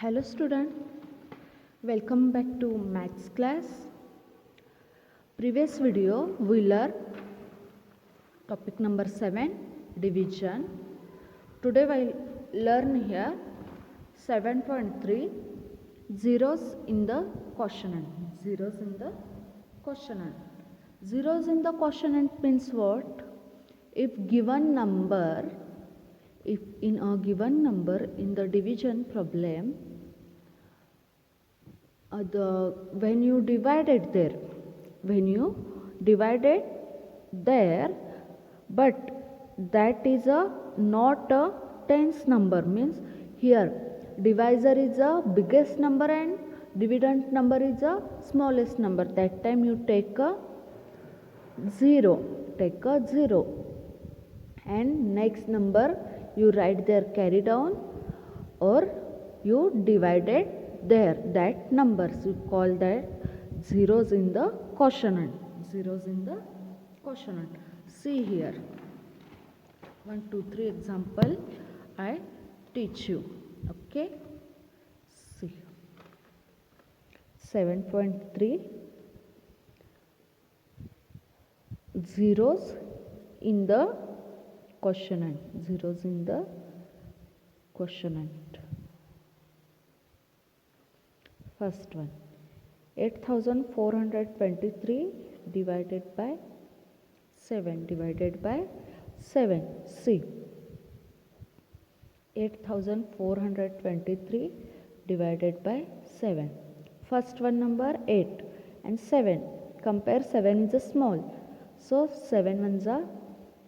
Hello student, welcome back to maths class. Previous video we learned topic number 7 division. Today we learn here 7.3 zeros in the quotient. Zeros in the quotient. Zeros in the quotient means what? If in a given number in the division problem, when you divided there, but that is not a tens number, means here divisor is a biggest number and dividend number is a smallest number. That time you take a zero, and next number you write there carry down, or you divided there that numbers, you call that zeros in the quotient. See here 1 2 3 example I teach you. Okay, see 7.3 zeros in the quotient. First one, 8423 divided by 7 See, 8423 divided by 7. First one number 8 and 7. Compare, 7 is a small. So 7 ones are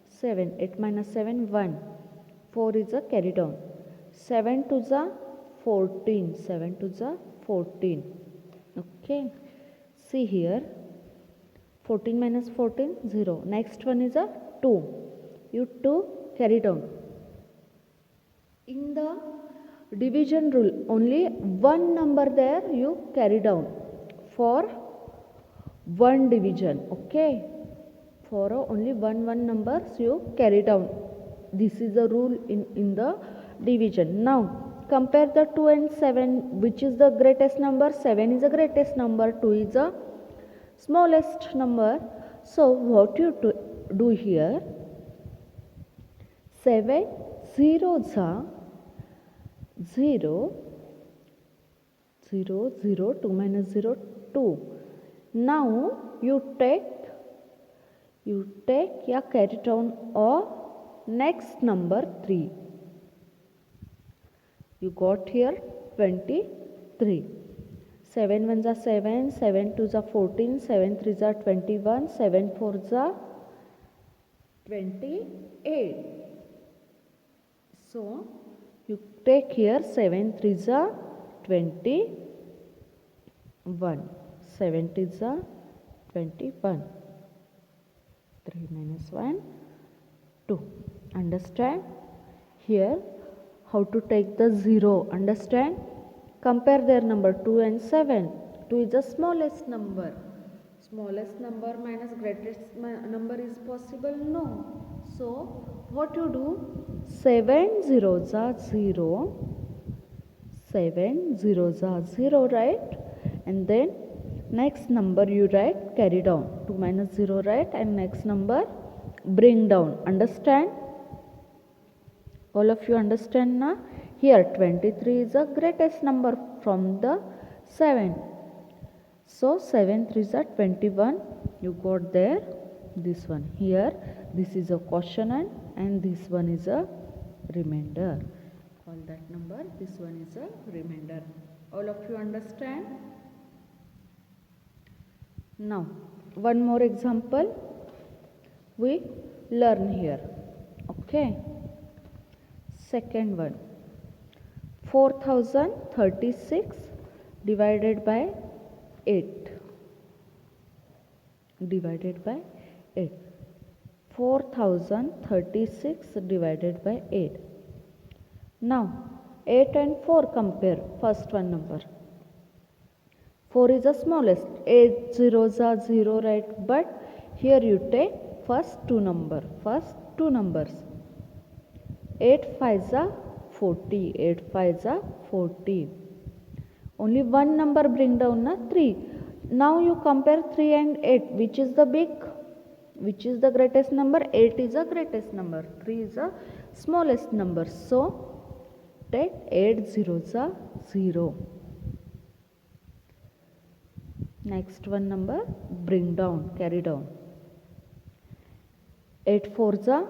7. 8 minus 7, 1. 4 is a carry down. 7 to the 14. 7 to the 14. Okay. See here. 14 minus 14, 0. Next one is a 2. You 2 carry down. In the division rule, only one number there you carry down for one division. Okay. For only one numbers you carry down. This is the rule in the division. Now compare the 2 and 7. Which is the greatest number? 7 is the greatest number, 2 is the smallest number. So what you do here, 7 zeros are 0, 0, 0, 2 minus 0, 2. Now you take carry down or next number 3. You got here 23. 7 ones are 7, 7 twos are 14, 7 threes are 21, 7 fours are 28. So you take here 7 threes are 21, 7 twos are 21. 3 minus 1, 2. Understand? Here how to take the 0. Understand? Compare their number 2 and 7. 2 is the smallest number. Smallest number minus greatest number is possible? No. So what you do? 7 zeros are 0. 7 zeros are 0, right? And then next number you write carry down. 2 minus 0, right? And next number bring down. Understand? All of you understand now? Here 23 is the greatest number from the 7. So 7 threes are 21. You got there this one. Here this is a quotient and this one is a remainder. Call that number. This one is a remainder. All of you understand? Now one more example we learn here. Okay. Second one, 4036 divided by 8. 4036 divided by 8. Now 8 and 4 compare. First one number. 4 is the smallest. 8 zeros are 0, right? But here you take first two numbers. 8 5s are 40. 8 5s are 40. Only one number bring down na 3. Now you compare 3 and 8. Which is the big? Which is the greatest number? 8 is the greatest number. 3 is the smallest number. So take 8 zeros are 0. Next one number bring down, carry down. 8 fours are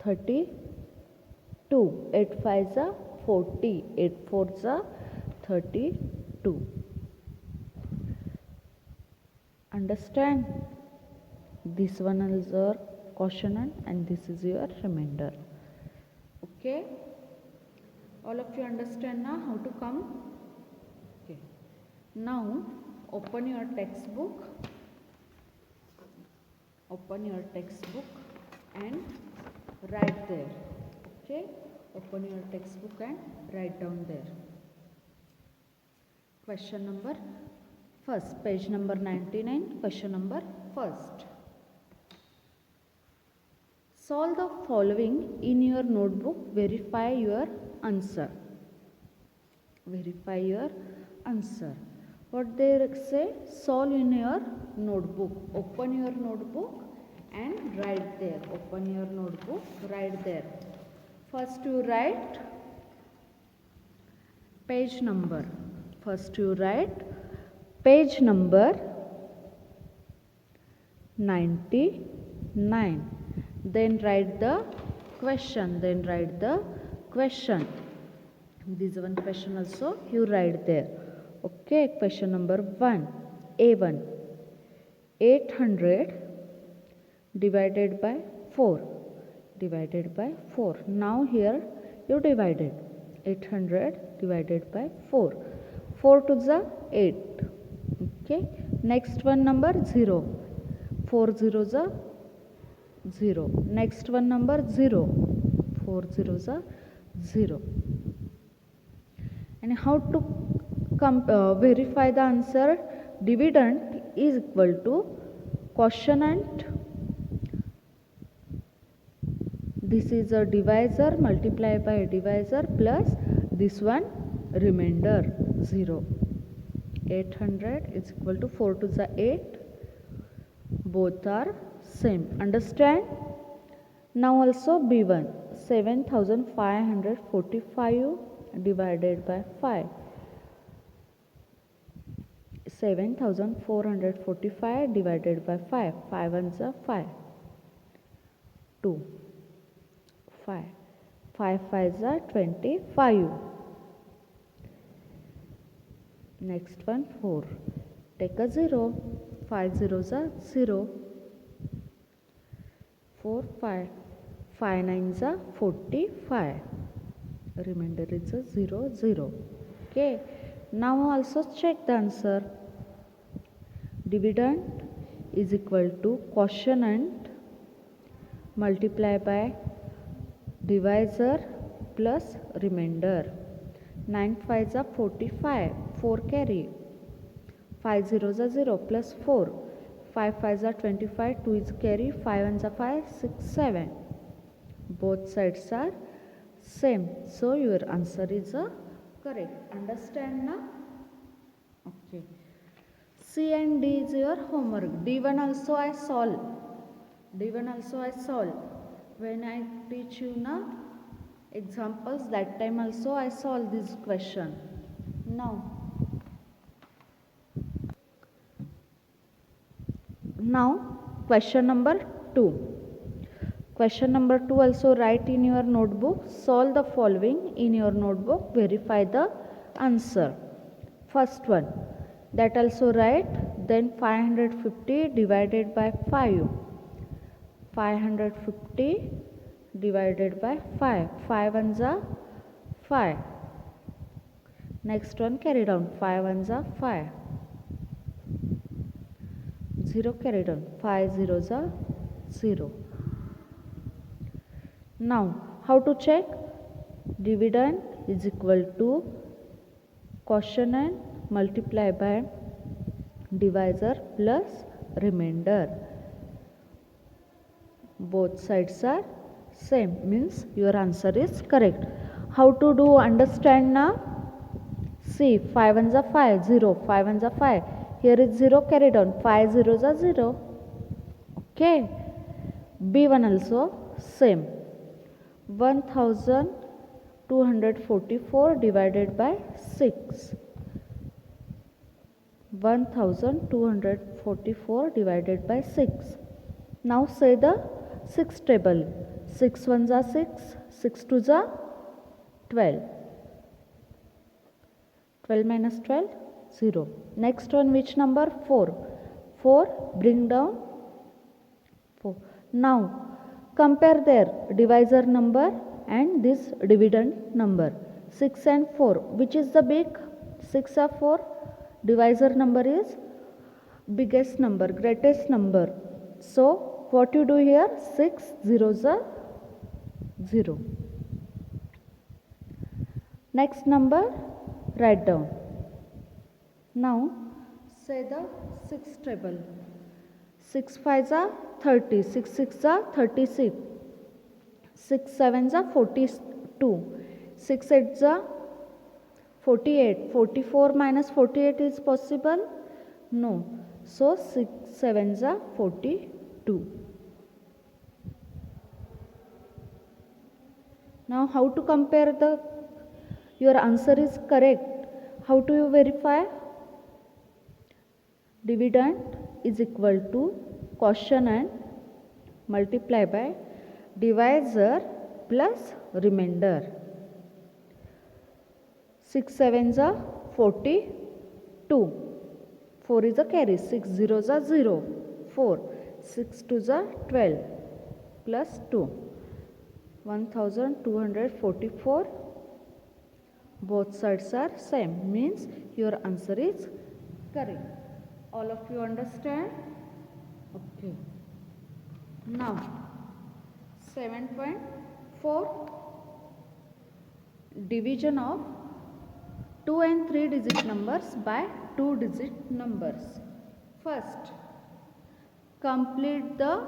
32. 8 fives are 40. 8 fours are 32. Understand? This one is your quotient and this is your remainder. Okay? All of you understand now how to come? Okay. Now open your textbook. Open your textbook and write there. Okay? Open your textbook and write down there. Question number first, page number 99, question number first. Solve the following in your notebook. Verify your answer. Verify your answer. What they say? Solve in your notebook. Open your notebook and write there. Open your notebook, write there. First you write page number. First you write page number 99. Then write the question. Then write the question. This one question also you write there. Okay, question number 1. A1. 800 divided by 4. Divided by 4. Now here you divided. 800 divided by 4. 4 to the 8. Okay. Next one number 0. 4 zeros are 0. Next one number 0. 4 zeros are 0. And how to verify the answer? Dividend is equal to quotient. This is a divisor multiplied by a divisor plus this one remainder 0. 800 is equal to 4 to the 8. Both are same. Understand? Now also B1. 7545 divided by 5. 7445 divided by 5. 5 ones are 5. 2. 5. 5 fives are 25. Next one 4. Take a 0. 5 zeros are 0. 4 5. 5 nines are 45. Remainder is a 0 0. Okay. Now also check the answer. Dividend is equal to quotient multiplied by divisor plus remainder. 9 fives are 45. 4 carry. 5 zeros are 0 plus 4. 5 fives are 25. 2 is carry. 5 ones are 5. 6 7. Both sides are same. So your answer is correct. Understand now? Okay. C and D is your homework. D1 also I solve. D1 also I solve. When I teach you now examples, that time also I solve this question. Now question number 2. Question number 2 also write in your notebook. Solve the following in your notebook. Verify the answer. First one. That also write. Then 550 divided by 5. 550 divided by 5. 5 ones are 5. Next one carry down. 5 ones are 5. 0 carry down. 5 zeros are 0. Now how to check? Dividend is equal to quotient multiplied by divisor plus remainder. Both sides are same, means your answer is correct. How to do? Understand now? See, 5 ones are 5, 0, 5 ones are 5. Here is 0 carried on, 5 zeros are 0. Okay. B1 also same. 1244 divided by 6. 1244 divided by 6. Now say the 6 table. 6 ones are 6, 6 twos are 12. 12 minus 12, 0. Next one, which number? 4. 4, bring down 4. Now compare their divisor number and this dividend number. 6 and 4. Which is the big? 6 or 4? Divisor number is biggest number, greatest number. So what you do here? 6 zeros are 0. Next number, write down. Now say the 6 table. 6 5s are 30, 6 6s are 36, 6 7s are 42, 6 8s are 48. 44 minus 48 is possible? No. So 6 7s are 42. Now how to compare the your answer is correct? How do you verify? Dividend is equal to quotient multiply by divisor plus remainder. 6 7s are 42. 4 is a carry. 6 zeros are 0. 4. 6 2s are 12 plus 2. 1244. Both sides are same. Means your answer is correct. All of you understand? Okay. Now 7.4, division of 2 and 3 digit numbers by 2 digit numbers. First, complete the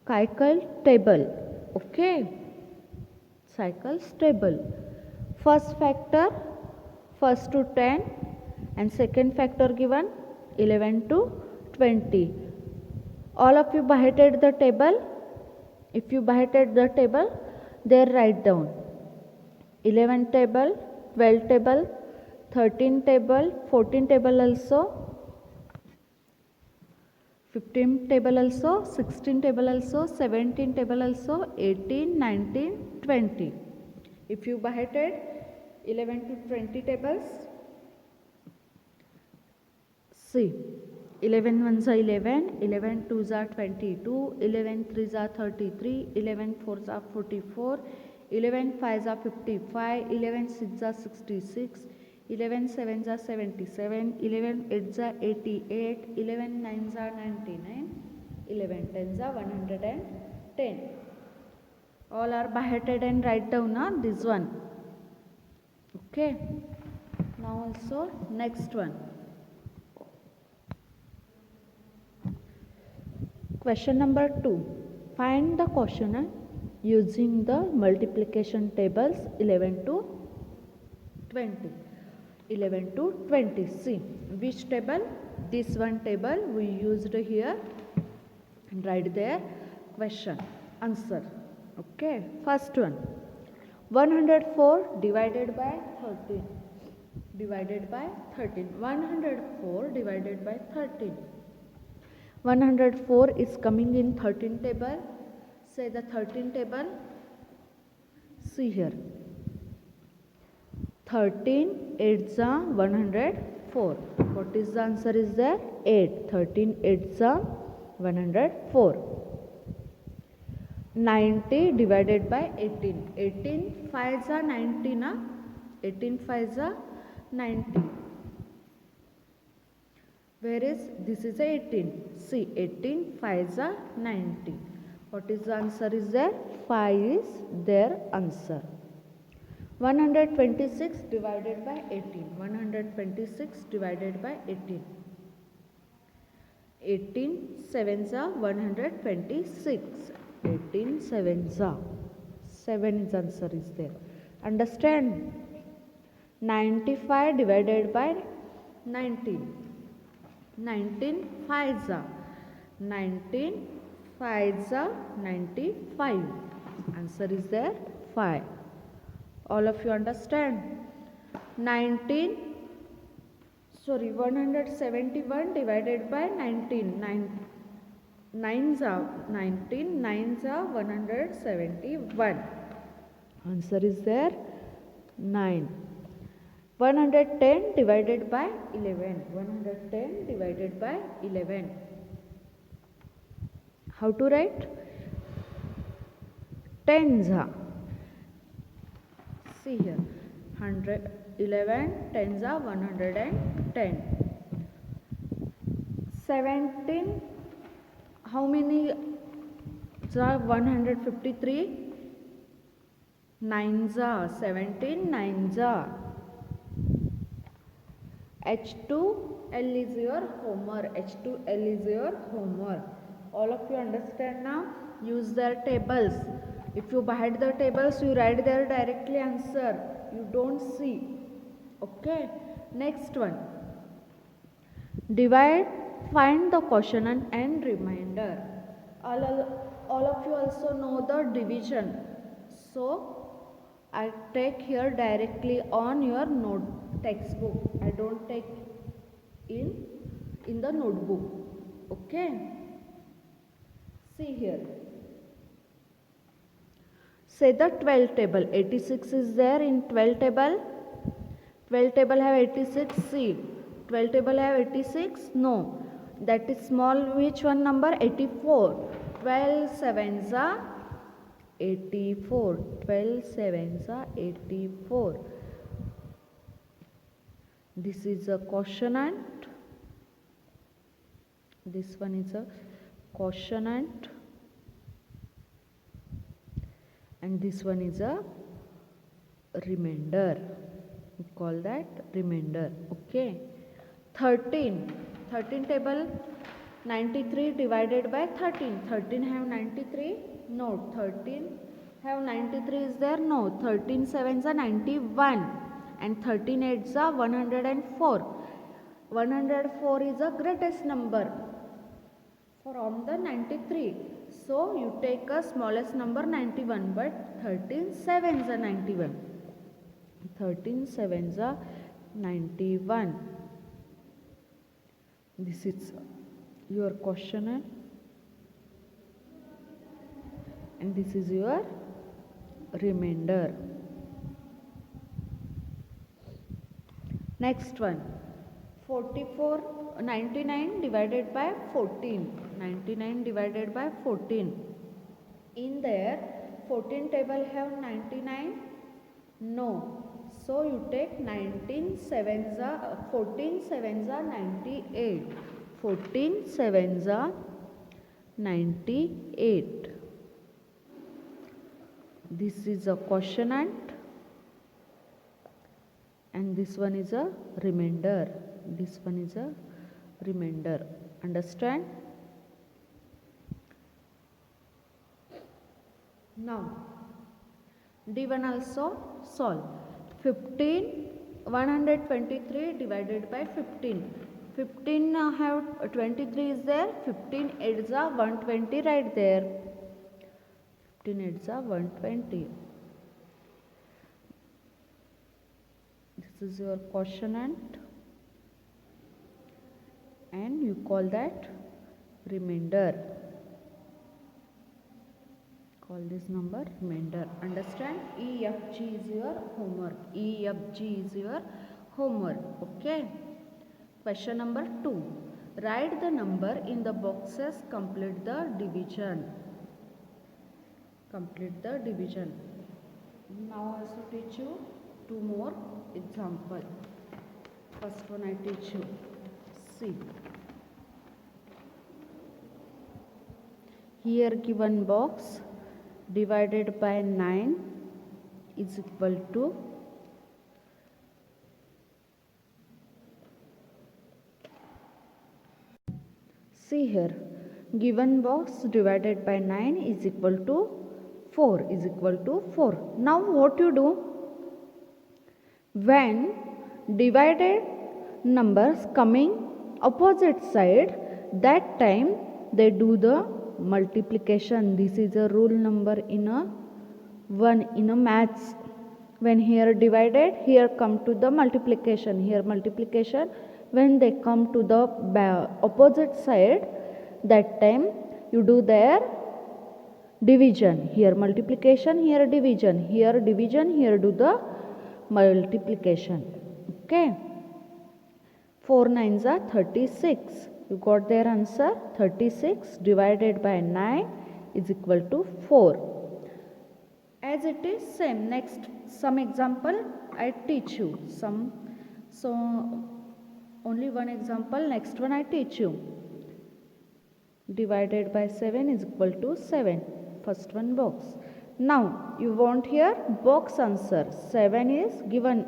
cycle table. Okay. Cycles table. First factor, first to 10 and second factor given 11 to 20. All of you beheaded the table. If you beheaded the table, there write down 11 table, 12 table, 13 table, 14 table also, 15 table also, 16 table also, 17 table also, 18, 19, 20. If you beheaded 11 to 20 tables, see, 11 ones are 11, 11 twos are 22, 11 threes are 33, 11 fours are 44, 11 fives are 55, 11 sixes are 66, 11 sevens are 77, 11 eights are 88, 11 nines are 99, 11 tens are 110. All are beheaded and write down this one. Okay. Now also next one. Question number 2. Find the quotient using the multiplication tables 11 to 20. 11 to 20. See, which table? This one table we used here. And write there question, answer. Okay. First one. 104 divided by 13. Divided by 13. 104 divided by 13. 104 is coming in 13 table. Say the 13 table. See here. 13 8s are 104. What is the answer is there? 8. 13 8s are 104. 90 divided by 18. 18 5s are 90 na? 18 5s are 90. Whereas this is 18. See, 18 5s are 90. What is the answer is there? 5 is their answer. 126 divided by 18. 126 divided by 18. 18 sevens are 126. 18 sevens are. 7 is answer is there. Understand? 95 divided by 19. 19 5s are 19 5s are 95. Answer is there 5. All of you understand? 171 divided by 19. 9s are 19, 9s are 171. Answer is there 9. 110 divided by 11. 110 divided by 11. How to write? Tens are. See here. 11 tens are 110. 17. How many are 153? Nines are 17 nines are. H2L is your homework. H2L is your homework. All of you understand now? Use their tables. If you hide the tables, you write there directly answer. You don't see. Okay. Next one. Divide, find the quotient and remainder. All of you also know the division. So, I take here directly on your textbook. I don't take in the notebook. Okay. See here. Say the 12 table. 86 is there in 12 table. 12 table have 86. See. 12 table have 86? No. That is small. Which one number? 84. 12 sevens are 84. 12 sevens are 84. This is a quotient. This one is a quotient. And this one is a remainder. We call that remainder. Okay. 13 table. 93 divided by 13. 13 have 93? No. 13 have 93 is there? No. 13 sevens are 91. And 13 eights are 104. 104 is the greatest number from the 93. So, you take a smallest number 91. But 13 sevens are 91. 13 sevens are 91. This is your quotient and this is your remainder. Next one. 99 divided by 14. 99 divided by 14. In there 14 table have 99? No. So you take 14 sevens are 98. 14 sevens are 98. This is a quotient and this one is a remainder. This one is a remainder. Understand? Now, D1 also solve. 123 divided by 15. 15 have 23 is there. 15 8s are 120 right there. 15 8s are 120. This is your quotient and you call that remainder. Call this number remainder. Understand? EFG is your homework. EFG is your homework. Okay. Question number 2. Write the number in the boxes. Complete the division. Complete the division. Now I also teach you 2 more example. First one I teach you. See. Here given box divided by 9 is equal to see here given box divided by 9 is equal to 4 is equal to 4. Now what you do? When divided numbers coming opposite side, that time they do the multiplication. This is a rule number in a maths. When here divided, here come to the multiplication. Here multiplication, when they come to the opposite side, that time you do their division. Here multiplication, here division, here division, here do the multiplication. Okay. 4 nines are 36. You got their answer. 36 divided by 9 is equal to 4. As it is same. Next some example I teach you. So only one example. Next one I teach you. Divided by 7 is equal to 7. First one box. Now you want here box answer. 7 is given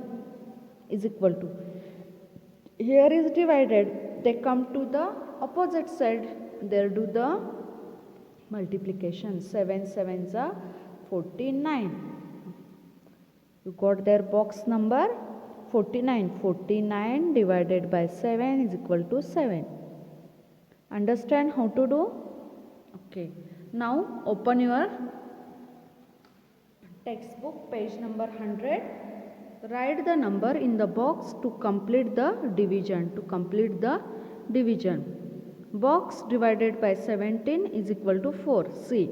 is equal to. Here is divided. They come to the opposite side. There do the multiplication. 7 sevens are 49. You got their box number 49. 49 divided by 7 is equal to 7. Understand how to do? Okay. Now open your textbook, page number 100. Write the number in the box to complete the division. Box divided by 17 is equal to 4. See,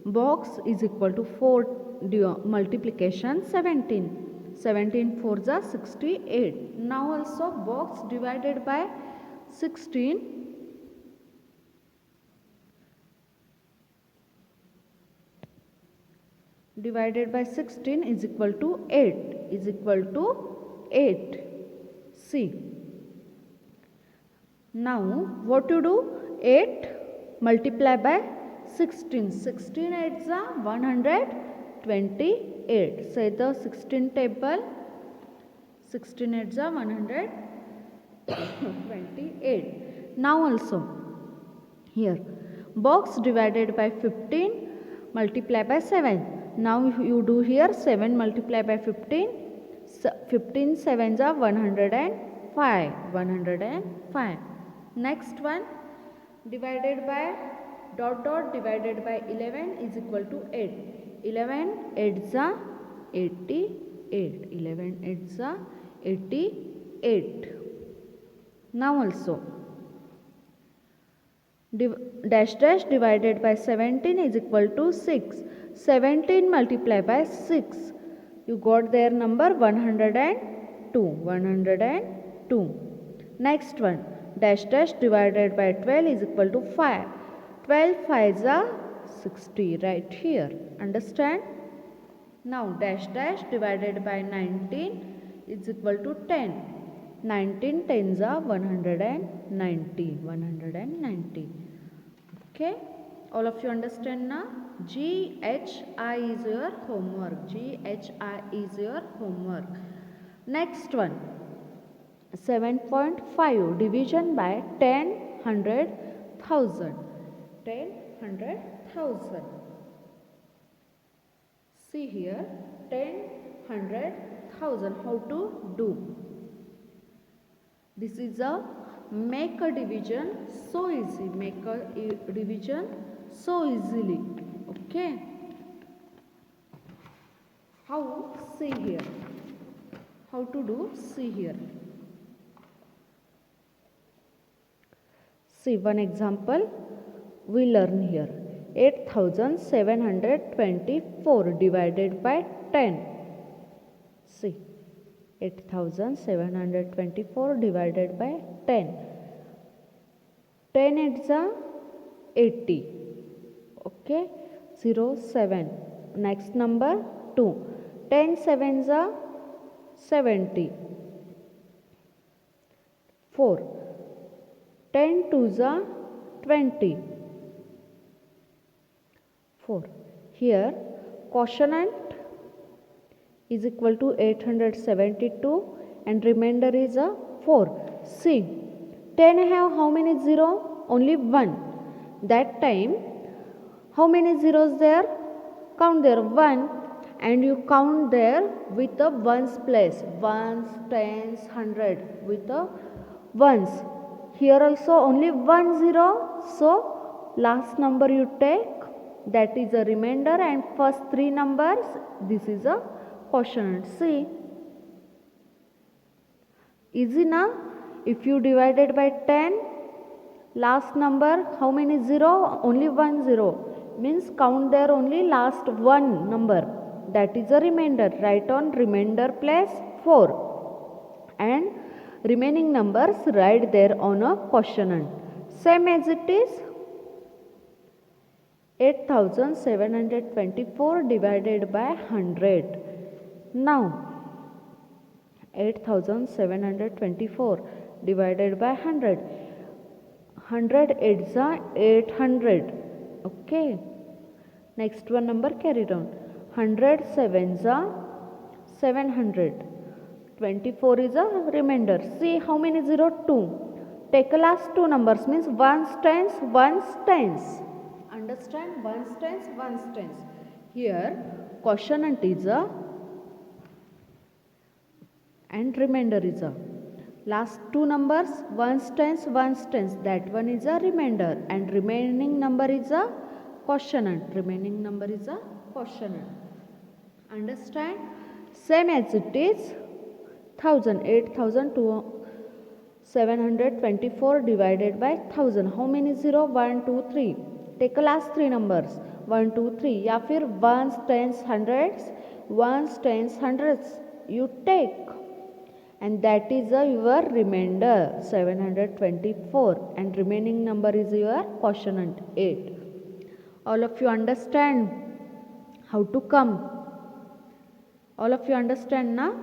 box is equal to 4 multiplication 17. 17 4s are 68. Now also box divided by 16 divided by 16 is equal to 8. See. Now what to do? 8 multiply by 16. 16 8s are 128. Say the 16 table. 16 8s are 128. Now also here box divided by 15 multiply by 7. Now you do here 7 multiply by 15. 15 sevens are 105. 105. Next one divided by divided by 11 is equal to 8. 11 8s are 88. 11 8s are 88. Now also dash divided by 17 is equal to 6. 17 multiply by 6. You got their number 102. 102. Next one dash divided by 12 is equal to 5. 12 5s are 60 right here. Understand? Now dash divided by 19 is equal to 10. 19 10s are 190. 190. Okay. All of you understand now? GHI is your homework. GHI is your homework. Next one. 7.5 division by 10 100 1000. 10 100 1000. See here 10 100 1000. How to do? This is a make a division so easy. Make a division so easily. Okay. How? See here. How to do? See here. See one example we learn here. 8724 divided by 10. See. 8724 divided by 10. 10 8s are 80. Okay. 0 7. Next number 2. 10 sevens are 70. 4. 10 2s are 20. 4. Here quotient is equal to 872 and remainder is a 4. See, 10 have how many 0? Only 1. That time how many zeros there? Count there 1 and you count there with the ones place, ones, tens, hundred with the ones. Here also only 1 0, so last number you take, that is a remainder, and first three numbers, this is a quotient. See, easy now. If you divided by 10, last number how many 0? Only 1 0, means count there only last one number, that is a remainder. Write on remainder place 4, and remaining numbers write there on a quotient. Same as it is 8724 divided by 100. Now 8724 divided by 100. 100 8s are 800. Okay. Next one number carried on. 100 7s are 700. 24 is a remainder. See how many 0? 2. Take a last two numbers, means ones tens, ones tens. Understand? Ones tens, ones tens. Here quotient is a and remainder is a. Last two numbers, ones tens, that one is a remainder, and remaining number is a quotient. Remaining number is a quotient. Understand? Same as it is 8724 divided by 1000. How many 0? 1 2 3. Take a last three numbers, 1 2 3, या फिर ones tens hundreds, ones tens hundreds you take, and that is your remainder 724, and remaining number is your quotient 8. All of you understand how to come? All of you understand now?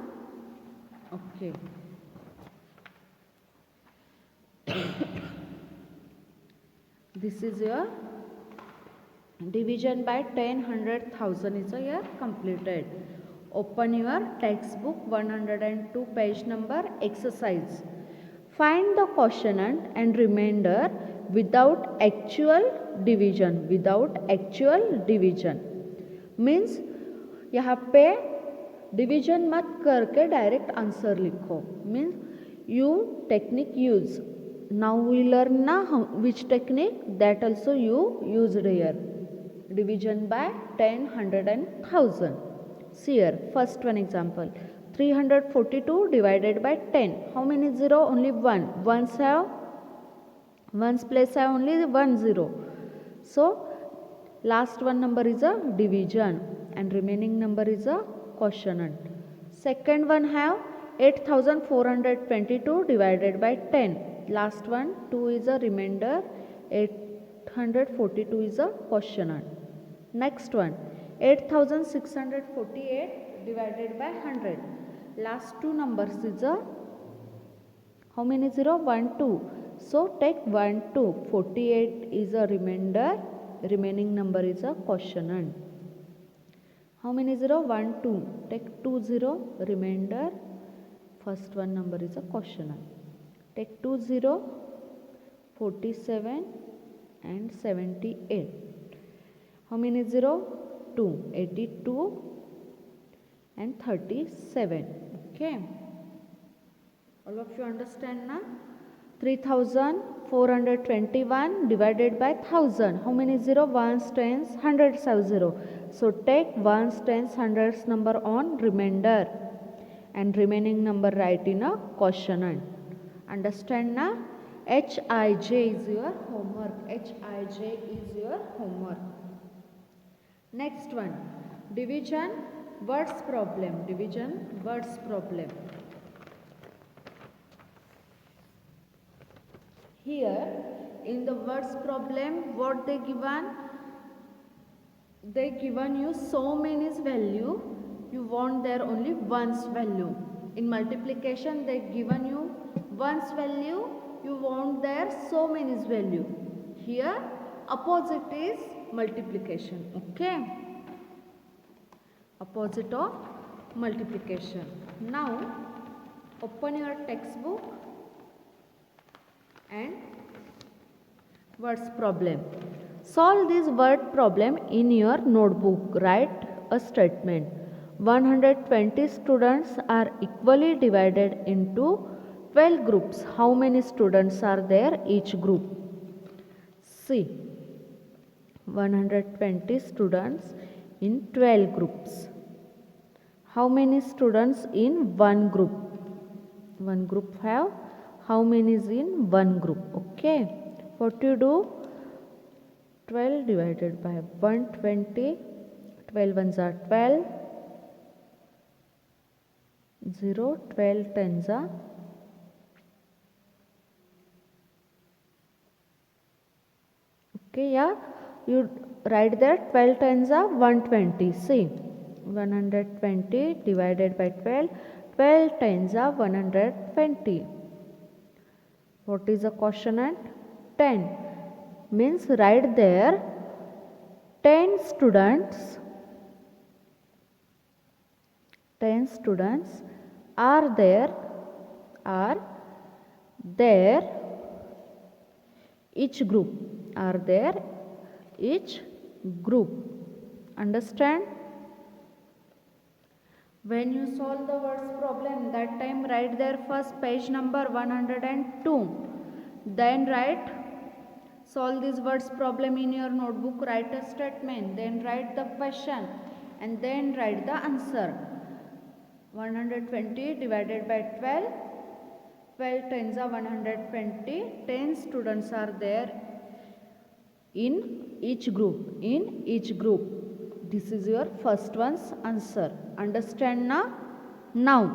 Okay. This is your division by 10, 100, 1000 is your completed. Open your textbook 102 page number exercise. Find the quotient and remainder without actual division. Without actual division means यहाँ पे division मत करके direct answer लिखो. Means you technique use. Now we learn now which technique, that also you used here. Division by 10, 100 and 1000. See here, first one example. 342 divided by 10. How many 0? Only 1. Ones place have only 1 0. So last one number is a division and remaining number is a quotient. Second one have 8422 divided by 10. Last one 2 is a remainder, 842 is a quotient. Next one 8648 divided by 100. Last two numbers is a how many 0? 1 2. So take 1 2. 48 is a remainder, remaining number is a quotient. How many 0? 1 2. Take 2 0, remainder, first one number is a quotient. Take 2 0, 47 and 78. How many 0? 2. 82 and 37. Okay. All of you understand now? 3421 divided by 1000. How many 0? Ones, tens, hundreds have 0. So take ones, tens, hundreds number on remainder and remaining number write in a quotient. Understand now? HIJ is your homework. HIJ is your homework. Next one, division words problem. Division words problem. Here in the words problem, what they given? They given you so many value. You want there only ones value. In multiplication, they given you ones value. You want there so many value. Here opposite is multiplication. Okay. Opposite of multiplication. Now open your textbook and words problem. Solve this word problem in your notebook. Write a statement. 120 students are equally divided into 12 groups. How many students are there each group? See, 120 students in 12 groups. How many students in one group? One group have how many is in one group? Okay. What you do? 12 divided by 120. 12 ones are 12. 0, 12 tens are okay, yeah, you write there 12 tens are 120. See, 120 divided by 12, 12 tens are 120. What is the quotient? 10. Means write there 10 students are there each group understand? When you solve the words problem, that time write there first page number 102, then write solve this words problem in your notebook, write a statement, then write the question and then write the answer. 120 divided by 12, 12 tens are 120, 10 students are there in each group. This is your first one's answer. Understand now? Now,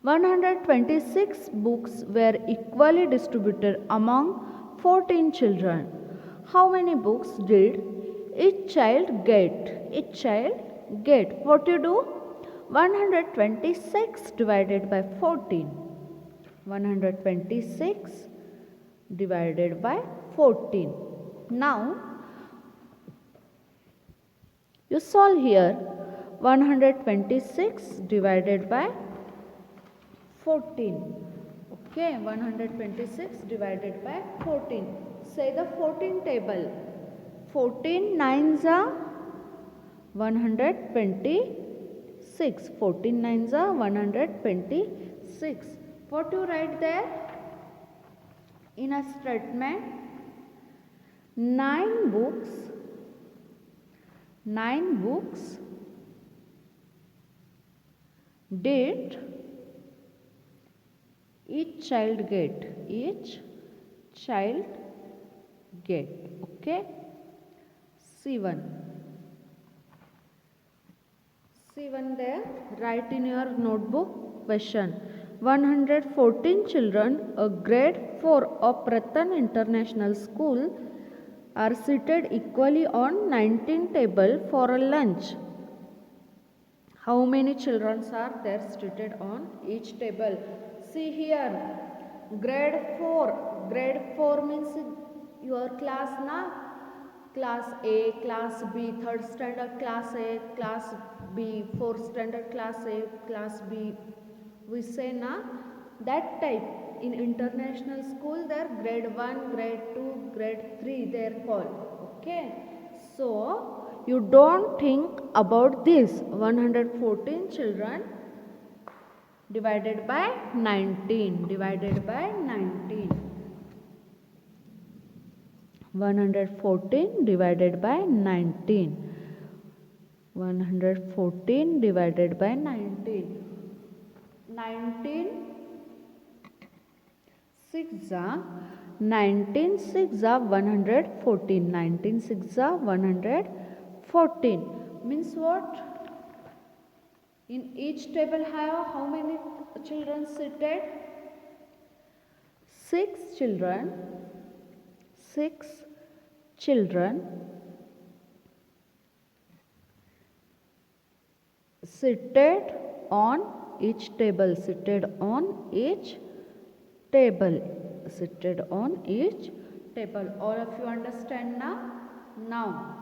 126 books were equally distributed among 14 children. How many books did each child get? What you do? 126 divided by 14. 126 divided by 14. Now, you solve here 126 divided by 14. Okay, 126 divided by 14. Say the 14 table. 14 nines are 126. 14 nines are 126. What you write there? In a statement, 9 books did each child get. Okay. C1 there, write in your notebook question. 114 children, a grade 4 of Ratan International School, are seated equally on 19 table for a lunch. How many children are there seated on each table? See here, grade 4. Grade 4 means your class na? Class A, class B, 3rd standard class A, class B, 4th standard class A, class B. We say na? That type. In international school, there grade 1, grade 2, grade 3 they are called. Okay. So, you don't think about this. 114 children divided by 19. 114 divided by 19. 114 divided by 19. 19 6 are 19 6 are 114. 19 6 are 114. Means what? In each table have how many children seated? 6 children. 6 children seated on each table. All of you understand now? Now,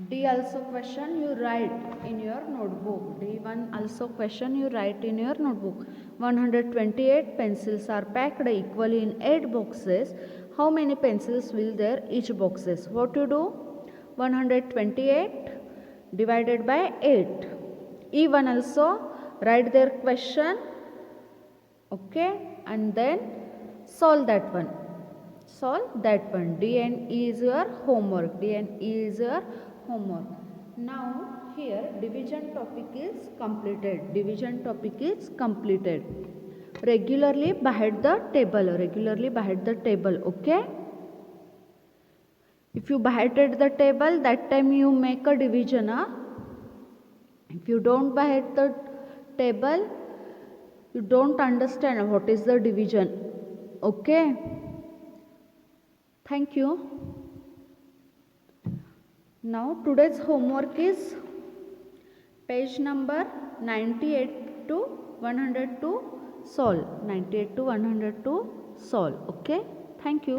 D also question you write in your notebook. D1 also question you write in your notebook. 128 pencils are packed equally in 8 boxes. How many pencils will there each boxes? What to do? 128 divided by 8. Even also write their question, okay, and then solve that one. D and E is your homework. Now here division topic is completed. Regularly behind the table, okay. If you behind the table, that time you make a division. If you don't behind the table, you don't understand what is the division, okay. Thank you. Now today's homework is page number 98 to 102 solve. Okay. Thank you.